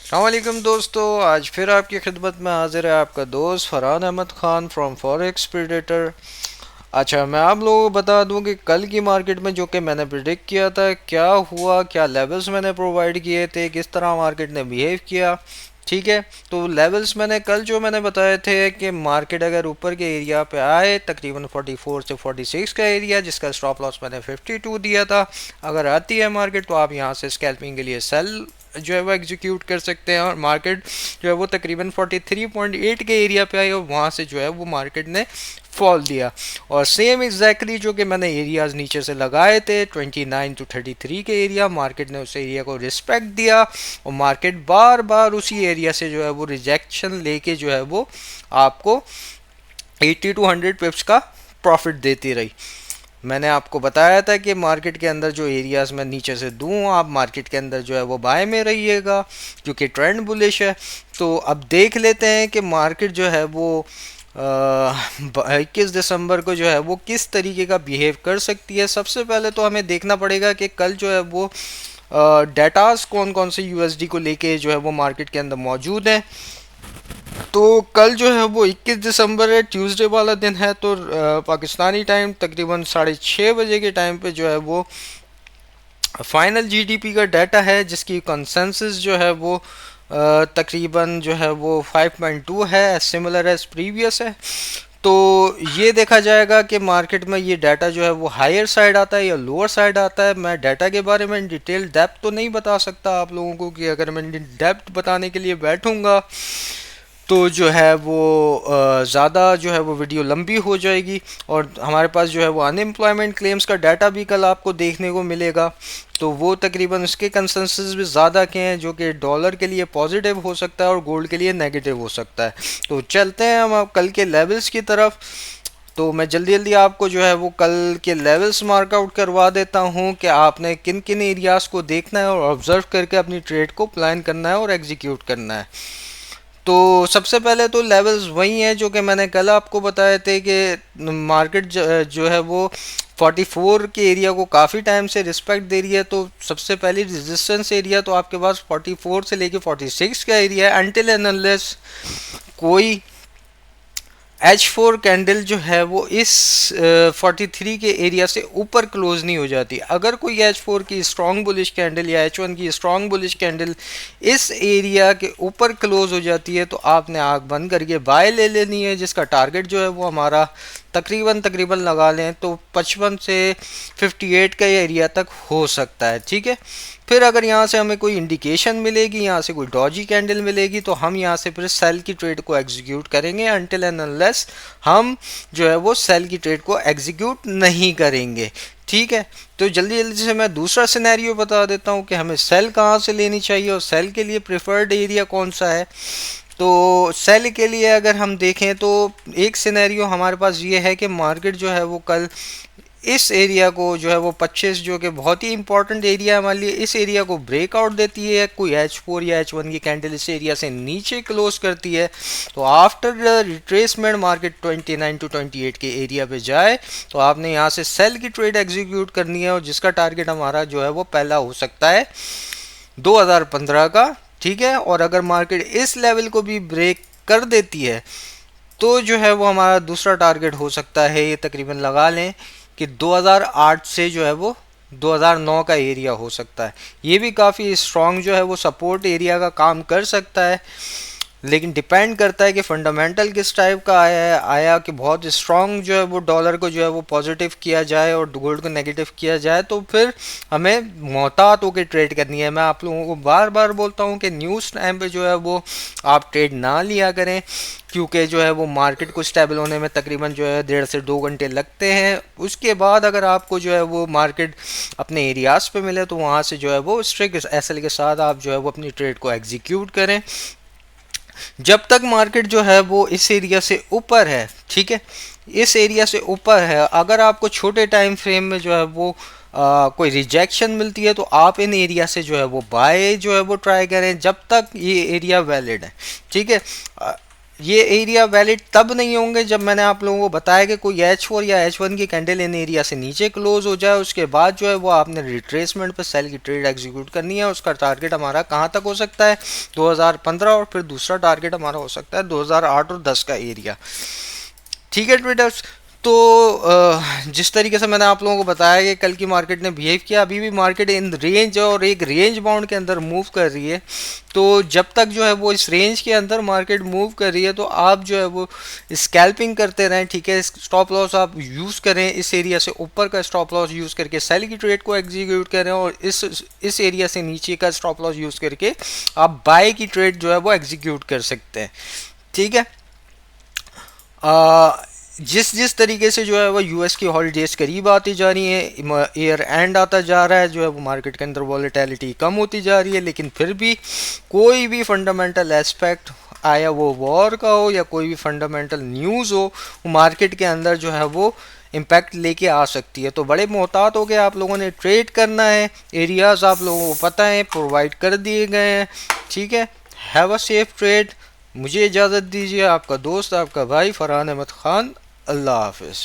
अस्सलामुअलैकुम दोस्तों, आज फिर आपकी खिदमत में हाजिर है आपका दोस्त Farhan Ahmed Khan from forex predator. अच्छा, मैं आप लोगों को बता दूं कि कल की मार्केट में जो कि मैंने प्रिडिक्ट किया था क्या हुआ, क्या लेवल्स मैंने प्रोवाइड किए थे, किस तरह मार्केट ने बिहेव किया। ठीक है, तो लेवल्स मैंने बताए थे कि मार्केट अगर ऊपर के एरिया पे आए तकरीबन 44 से 46 का एरिया, जिसका स्टॉप लॉस मैंने 52 दिया था, अगर आती है मार्केट तो आप यहाँ से स्कैल्पिंग के लिए सेल जो है वो एग्जीक्यूट कर सकते हैं। और मार्केट जो है वो तकरीबन 43.8 के एरिया पे आई और वहाँ से जो है वो मार्केट ने फॉल दिया। और सेम एग्जैक्टली जो कि मैंने एरियाज नीचे से लगाए थे 29 टू 33 के एरिया, मार्केट ने उस एरिया को रिस्पेक्ट दिया और मार्केट बार बार उसी एरिया से जो है वो रिजेक्शन लेके जो है वो आपको 80 टू 100 पिप्स का प्रॉफिट देती रही। मैंने आपको बताया था कि मार्केट के अंदर जो एरियाज मैं नीचे से दूं, आप मार्केट के अंदर जो है वो बाय में रहिएगा क्योंकि ट्रेंड बुलिश है। तो अब देख लेते हैं कि मार्केट जो है वो 21 दिसंबर को जो है वो किस तरीके का बिहेव कर सकती है। सबसे पहले तो हमें देखना पड़ेगा कि कल जो है वो डेटाज कौन कौन से यूएसडी को लेके जो है वो मार्केट के अंदर मौजूद हैं। तो कल जो है वो 21 दिसंबर है, ट्यूसडे वाला दिन है। तो पाकिस्तानी टाइम तकरीबन 6:30 बजे के टाइम पे जो है वो फाइनल जीडीपी का डाटा है, जिसकी कंसेंसस जो है वो तकरीबन जो है वो 5.2 है, सिमिलर एज प्रीवियस है। तो ये देखा जाएगा कि मार्केट में ये डाटा जो है वो हायर साइड आता है या लोअर साइड आता है। मैं डाटा के बारे में डिटेल डेप्थ तो नहीं बता सकता आप लोगों को, कि अगर मैं डेप्थ बताने के लिए बैठूंगा तो जो है वो ज़्यादा जो है वो वीडियो लंबी हो जाएगी। और हमारे पास जो है वो अनएम्प्लॉयमेंट क्लेम्स का डाटा भी कल आपको देखने को मिलेगा। तो वो तकरीबन उसके कंसेंसस भी ज़्यादा के हैं, जो कि डॉलर के लिए पॉजिटिव हो सकता है और गोल्ड के लिए नेगेटिव हो सकता है। तो चलते हैं हम अब कल के लेवल्स की तरफ। तो मैं जल्दी जल्दी आपको जो है वो कल के लेवल्स मार्कआउट करवा देता हूँ कि आपने किन किन एरियाज़ को देखना है और ऑब्जर्व करके अपनी ट्रेड को प्लान करना है और एग्जीक्यूट करना है। तो सबसे पहले तो लेवल्स वही हैं जो कि मैंने कल आपको बताए थे कि मार्केट जो है वो 44 के एरिया को काफ़ी टाइम से रिस्पेक्ट दे रही है। तो सबसे पहली रेजिस्टेंस एरिया तो आपके पास 44 से लेके 46 का एरिया है, अनटिल एंड अनलेस कोई H4 कैंडल जो है वो इस 43 के एरिया से ऊपर क्लोज नहीं हो जाती। अगर कोई H4 की स्ट्रॉन्ग बुलिश कैंडल या H1 की स्ट्रॉन्ग बुलिश कैंडल इस एरिया के ऊपर क्लोज हो जाती है तो आपने आंख बंद करके बाय ले लेनी है, जिसका टारगेट जो है वो हमारा तकरीबन लगा लें तो 55 से 58 का एरिया तक हो सकता है। ठीक है, फिर अगर यहाँ से हमें कोई इंडिकेशन मिलेगी, यहाँ से कोई डॉजी कैंडल मिलेगी, तो हम यहाँ से फिर सेल की ट्रेड को एग्जीक्यूट करेंगे अनटिल एंड अनलेस हम जो है वो सेल की ट्रेड को एग्जीक्यूट नहीं करेंगे। ठीक है, तो जल्दी जल्दी से मैं दूसरा सिनेरियो बता देता हूँ कि हमें सेल कहाँ से लेनी चाहिए और सेल के लिए प्रेफर्ड एरिया कौन सा है। तो सेल के लिए अगर हम देखें तो एक सिनेरियो हमारे पास ये है कि मार्केट जो है वो कल इस एरिया को जो है वो 25, जो कि बहुत ही इंपॉर्टेंट एरिया है हमारे लिए, इस एरिया को ब्रेकआउट देती है। कोई H4 या H1 की कैंडल इस एरिया से नीचे क्लोज करती है तो आफ्टर रिट्रेसमेंट मार्केट 29 टू 28 के एरिया पे जाए तो आपने यहाँ से सेल की ट्रेड एग्जीक्यूट करनी है, और जिसका टारगेट हमारा जो है वो पहला हो सकता है 2015 का। ठीक है, और अगर मार्केट इस लेवल को भी ब्रेक कर देती है तो जो है वो हमारा दूसरा टारगेट हो सकता है, ये तकरीबन लगा लें कि 2008 से जो है वो 2009 का एरिया हो सकता है। ये भी काफ़ी स्ट्रॉन्ग जो है वो सपोर्ट एरिया का काम कर सकता है, लेकिन डिपेंड करता है कि फंडामेंटल किस टाइप का आया कि बहुत स्ट्रॉन्ग जो है वो डॉलर को जो है वो पॉजिटिव किया जाए और गोल्ड को नेगेटिव किया जाए, तो फिर हमें मोहतात होकर ट्रेड करनी है। मैं आप लोगों को बार बार बोलता हूँ कि न्यूज़ टाइम पे जो है वो आप ट्रेड ना लिया करें, क्योंकि जो है वो मार्केट को स्टेबल होने में तकरीबन जो है 1.5 से 2 घंटे लगते हैं। उसके बाद अगर आपको जो है वो मार्केट अपने एरियाज़ पे मिले तो वहाँ से जो है वो स्ट्रिक्ट एसएल के साथ आप जो है वो अपनी ट्रेड को एग्जीक्यूट करें जब तक मार्केट जो है वो इस एरिया से ऊपर है। ठीक है, इस एरिया से ऊपर है। अगर आपको छोटे टाइम फ्रेम में जो है वो कोई रिजेक्शन मिलती है तो आप इन एरिया से जो है वो बाय जो है वो ट्राई करें जब तक ये एरिया वैलिड है। ठीक है, ये एरिया वैलिड तब नहीं होंगे जब मैंने आप लोगों को बताया कि कोई H4 या H1 की कैंडल इन एरिया से नीचे क्लोज हो जाए, उसके बाद जो है वो आपने रिट्रेसमेंट पर सेल की ट्रेड एग्जीक्यूट करनी है। उसका टारगेट हमारा कहाँ तक हो सकता है, 2015, और फिर दूसरा टारगेट हमारा हो सकता है 2008 और 10 का एरिया। ठीक है ट्रेडर्स, तो जिस तरीके से मैंने आप लोगों को बताया कि कल की मार्केट ने बिहेव किया, अभी भी मार्केट इन रेंज और एक रेंज बाउंड के अंदर मूव कर रही है। तो जब तक जो है वो इस रेंज के अंदर मार्केट मूव कर रही है तो आप जो है वो स्कैल्पिंग करते रहें। ठीक है, स्टॉप लॉस आप यूज़ करें, इस एरिया से ऊपर का स्टॉप लॉस यूज़ करके सेल की ट्रेड को एग्जीक्यूट करें, और इस एरिया से नीचे का स्टॉप लॉस यूज़ करके आप बाय की ट्रेड जो है वो एग्जीक्यूट कर सकते हैं। ठीक है, जिस जिस तरीके से जो है वो यूएस की हॉलीडेज करीब आती जा रही है, ईयर एंड आता जा रहा है, जो है वो मार्केट के अंदर वॉलेटिलिटी कम होती जा रही है, लेकिन फिर भी कोई भी फंडामेंटल एस्पेक्ट, आया वो वॉर का हो या कोई भी फंडामेंटल न्यूज़ हो, वो मार्केट के अंदर जो है वो इम्पैक्ट लेके आ सकती है। तो बड़े मोहतात हो के आप लोगों ने ट्रेड करना है, एरियाज आप लोगों को पता है, प्रोवाइड कर दिए गए हैं। ठीक है, हैव अ सेफ ट्रेड। मुझे इजाज़त दीजिए, आपका दोस्त, आपका भाई फरहान अहमद ख़ान। अल्लाह हाफिज़।